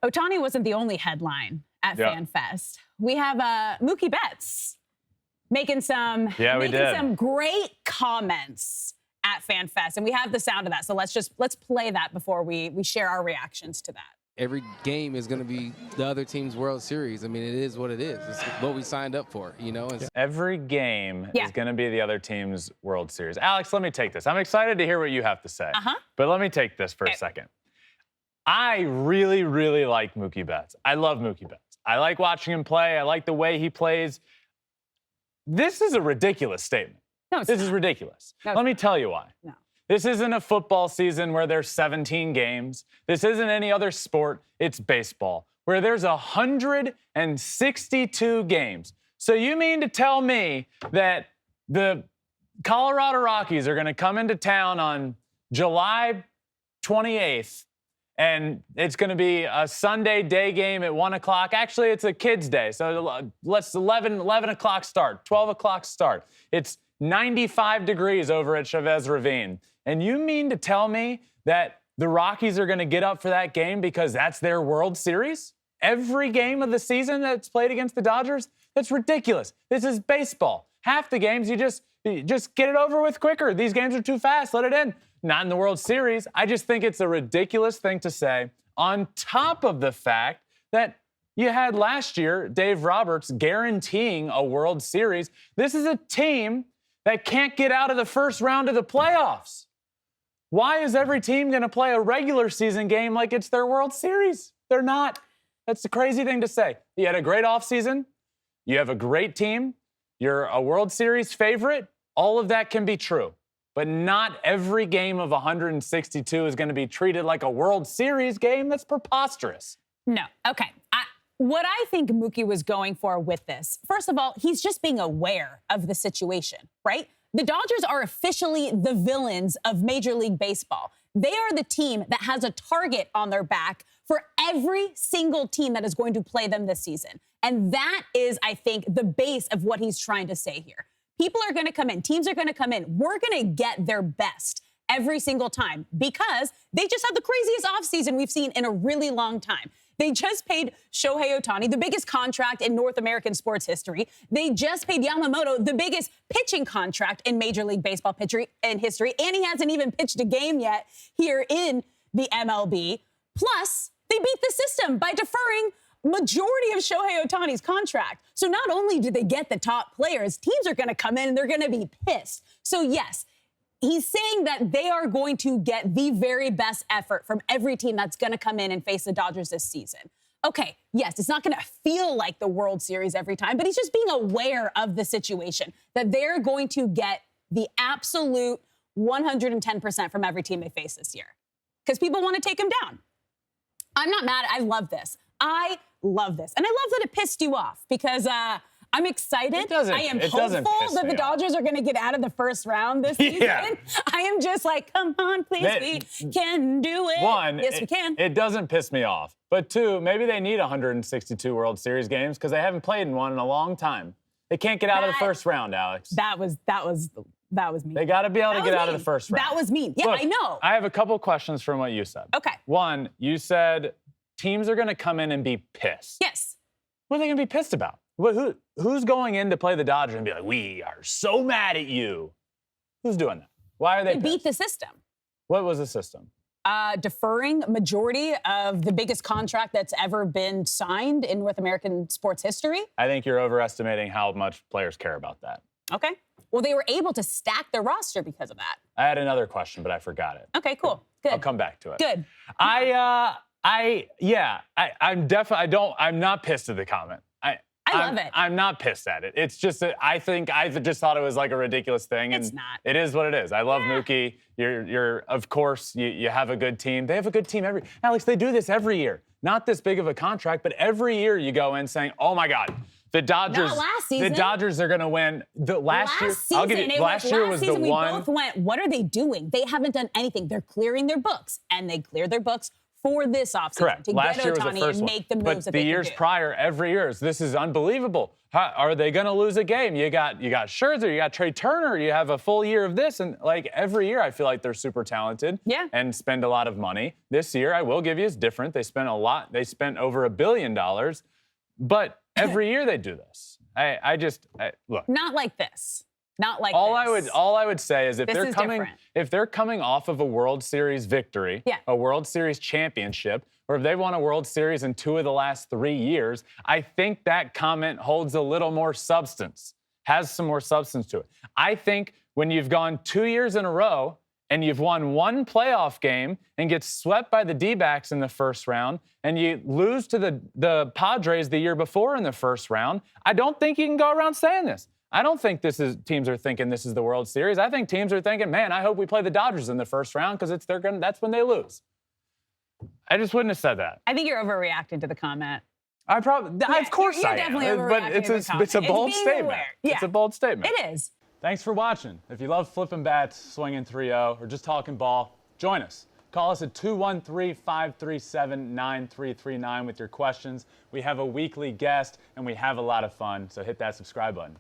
Ohtani wasn't the only headline at FanFest. We have Mookie Betts making some great comments at FanFest, and we have the sound of that. So let's play that before we share our reactions to that. Every game is going to be the other team's World Series. I mean, it is what it is. It's what we signed up for, you know? Every game is going to be the other team's World Series. Alex, let me take this. I'm excited to hear what you have to say. But let me take this for a second. I really, really like Mookie Betts. I love Mookie Betts. I like watching him play. I like the way he plays. This is a ridiculous statement. No, it's this not. is ridiculous. No, let me tell you why. No. This isn't a football season where there's 17 games. This isn't any other sport. It's baseball, where there's 162 games. So you mean to tell me that the Colorado Rockies are going to come into town on July 28th, and it's going to be a Sunday day game at 1 o'clock. Actually, it's a kids' day, so let's 11 o'clock start, 12 o'clock start. It's 95 degrees over at Chavez Ravine. And you mean to tell me that the Rockies are going to get up for that game because that's their World Series? Every game of the season that's played against the Dodgers? That's ridiculous. This is baseball. Half the games, you just get it over with quicker. These games are too fast. Let it in. Not in the World Series. I just think it's a ridiculous thing to say, on top of the fact that you had last year Dave Roberts guaranteeing a World Series. This is a team that can't get out of the first round of the playoffs. Why is every team going to play a regular season game like it's their World Series? They're not. That's a crazy thing to say. You had a great offseason. You have a great team. You're a World Series favorite. All of that can be true. But not every game of 162 is going to be treated like a World Series game. That's preposterous. No. Okay. What I think Mookie was going for with this, first of all, he's just being aware of the situation, right? The Dodgers are officially the villains of Major League Baseball. They are the team that has a target on their back for every single team that is going to play them this season. And that is, I think, the base of what he's trying to say here. People are going to come in. Teams are going to come in. We're going to get their best every single time because they just had the craziest offseason we've seen in a really long time. They just paid Shohei Ohtani, the biggest contract in North American sports history. They just paid Yamamoto, the biggest pitching contract in Major League Baseball history, and he hasn't even pitched a game yet here in the MLB. Plus, they beat the system by deferring majority of Shohei Ohtani's contract. So not only do they get the top players, teams are going to come in and they're going to be pissed. So yes, he's saying that they are going to get the very best effort from every team that's going to come in and face the Dodgers this season. Okay, yes, it's not going to feel like the World Series every time, but he's just being aware of the situation, that they're going to get the absolute 110% from every team they face this year. Because people want to take him down. I'm not mad. I love this. I love this. And I love that it pissed you off because I'm excited. I am hopeful that the Dodgers are going to get out of the first round this season. I am just like, come on, please, we can do it. One, yes, we can. It doesn't piss me off. But two, maybe they need 162 World Series games because they haven't played in one in a long time. They can't get out of the first round, Alex. That was mean. They got to be able to get out of the first round. That was mean. Yeah, Look, I know. I have a couple questions from what you said. Okay. One, you said teams are going to come in and be pissed. Yes. What are they going to be pissed about? Who's going in to play the Dodgers and be like, we are so mad at you? Who's doing that? Why are they pissed? Beat the system. What was the system? Deferring majority of the biggest contract that's ever been signed in North American sports history. I think you're overestimating how much players care about that. Okay. Well, they were able to stack their roster because of that. I had another question, but I forgot it. Okay, cool. Good. I'll come back to it. Good. I'm not pissed at the comment. I love it. I'm not pissed at it. It's just that I just thought it was like a ridiculous thing. It's not. It is what it is. I love Mookie. You're of course, you have a good team. They have a good team Alex, they do this every year. Not this big of a contract, but every year you go in saying, oh my God, the Dodgers. Not last season. The Dodgers are going to win. Last year, season, I'll give you. Last year was the one. We both went, what are they doing? They haven't done anything. They're clearing their books, and they cleared their books for this offseason Correct. to Last get year was the Ohtani first and one. make the moves but that the they years can do. prior, every year, this is unbelievable. Are they going to lose a game? You got Scherzer, you got Trey Turner, you have a full year of this, and like every year, I feel like they're super talented. Yeah. And spend a lot of money. This year, I will give you, is different. They spent a lot. They spent over $1 billion, but every year they do this. Look. Not like this. Not like All this. I would say is if This they're is coming different. if they're coming off of a World Series victory, Yeah. a World Series championship, or if they've won a World Series in 2 of the last 3 years, I think that comment holds a little more substance, has some more substance to it. I think when you've gone 2 years in a row and you've won 1 playoff game and get swept by the D-backs in the first round and you lose to the Padres the year before in the first round, I don't think you can go around saying this. I don't think teams are thinking this is the World Series. I think teams are thinking, man, I hope we play the Dodgers in the first round because that's when they lose. I just wouldn't have said that. I think you're overreacting to the comment. Of course you're I am. definitely But overreacting to the comment. it's a bold being statement. aware. Yeah. It's a bold statement. It is. Thanks for watching. If you love Flippin' Bats, swinging 3-0, or just talking ball, join us. Call us at 213-537-9339 with your questions. We have a weekly guest, and we have a lot of fun, so hit that subscribe button.